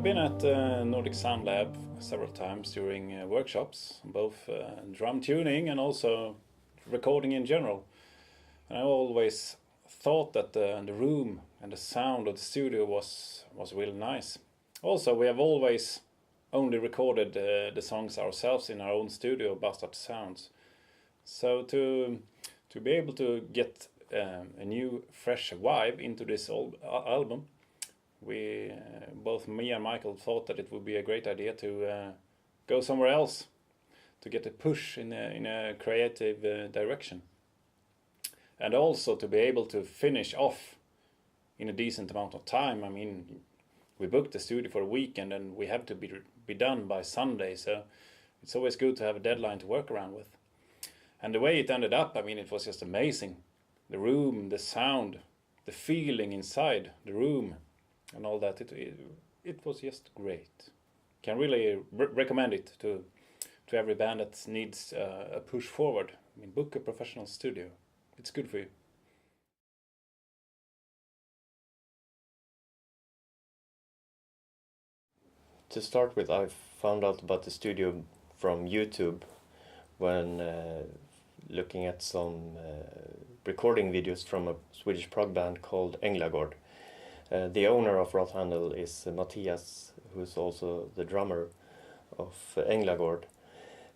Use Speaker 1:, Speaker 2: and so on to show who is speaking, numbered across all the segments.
Speaker 1: I've been at Nordic Sound Lab several times during workshops, both drum tuning and also recording in general. And I always thought that the room and the sound of the studio was really nice. Also, we have always only recorded the songs ourselves in our own studio, Bastard Sounds. So to be able to get a new, fresh vibe into this old album, we both me and Michael thought that it would be a great idea to go somewhere else, to get a push in a creative direction, and also to be able to finish off in a decent amount of time. I mean, we booked the studio for a weekend and we have to be done by Sunday, so it's always good to have a deadline to work around with. And the way it ended up, I mean, it was just amazing. The room, the sound, the feeling inside the room, and all that, it was just great. Can really recommend it to every band that needs a push forward. I mean, book a professional studio. It's good for you.
Speaker 2: To start with, I found out about the studio from YouTube when looking at some recording videos from a Swedish prog band called Egonaut. The owner of Rothandel is Matthias, who's also the drummer of Egonaut.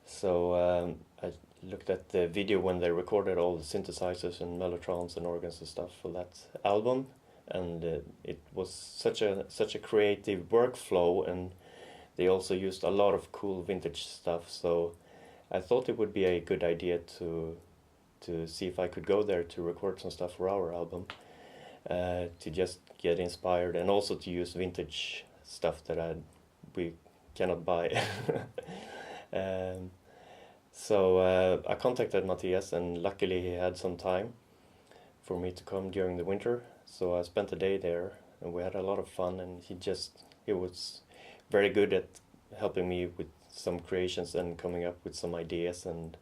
Speaker 2: So I looked at the video when they recorded all the synthesizers and mellotrons and organs and stuff for that album, and it was such a creative workflow, and they also used a lot of cool vintage stuff. So I thought it would be a good idea to see if I could go there to record some stuff for our album, to just get inspired, and also to use vintage stuff that we cannot buy. So I contacted Matthias, and luckily he had some time for me to come during the winter. So I spent a day there, and we had a lot of fun, and he was very good at helping me with some creations and coming up with some ideas, and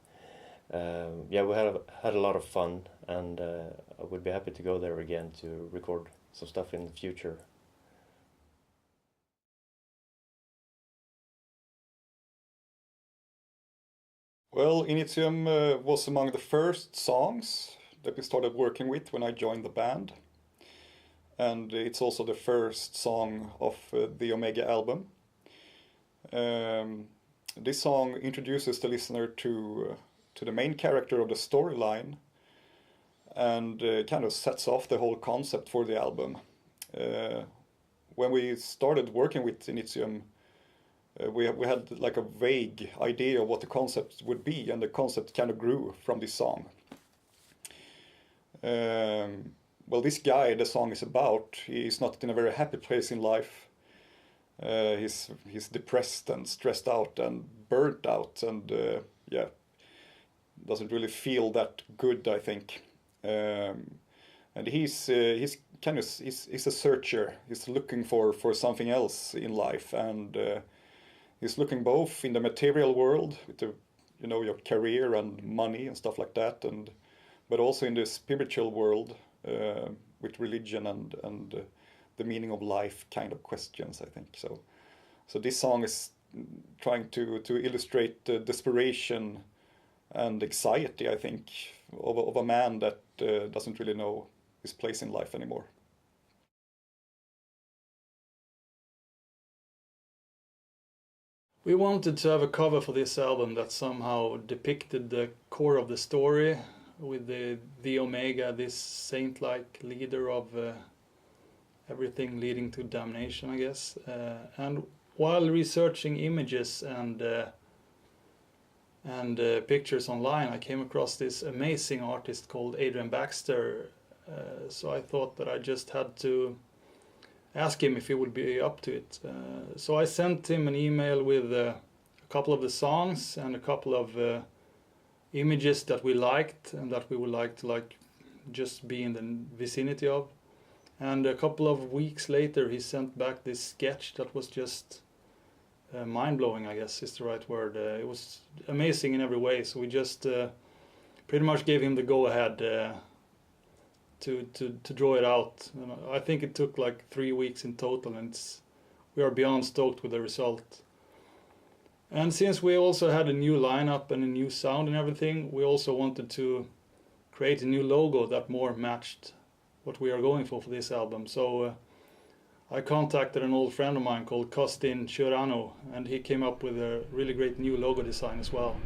Speaker 2: yeah, we had a lot of fun, and I would be happy to go there again to record some stuff in the future.
Speaker 3: Well, Initium was among the first songs that we started working with when I joined the band. And it's also the first song of the Omega album. This song introduces the listener to the main character of the storyline, and kind of sets off the whole concept for the album. When we started working with Initium, we had like a vague idea of what the concept would be, and the concept kind of grew from this song. Well, this guy the song is about, he's not in a very happy place in life. He's depressed and stressed out and burnt out, and yeah, doesn't really feel that good, I think. And he's a searcher. He's looking for something else in life, and he's looking both in the material world with your career and money and stuff like that, but also in the spiritual world with religion and the meaning of life kind of questions, I think. So this song is trying to illustrate the desperation and anxiety, I think, of a man that doesn't really know his place in life anymore.
Speaker 4: We wanted to have a cover for this album that somehow depicted the core of the story, with the Omega, this saint-like leader of everything leading to damnation, I guess. And while researching images and pictures online, I came across this amazing artist called Adrian Baxter. So I thought that I just had to ask him if he would be up to it. So I sent him an email with a couple of the songs and a couple of images that we liked and that we would like to just be in the vicinity of. And a couple of weeks later he sent back this sketch that was just mind-blowing, I guess is the right word. It was amazing in every way, so we just pretty much gave him the go-ahead to draw it out. I think it took like 3 weeks in total, and it's we are beyond stoked with the result. And since we also had a new lineup and a new sound and everything, we also wanted to create a new logo that more matched what we are going for this album. So I contacted an old friend of mine called Kostin Ciorano, and he came up with a really great new logo design as well.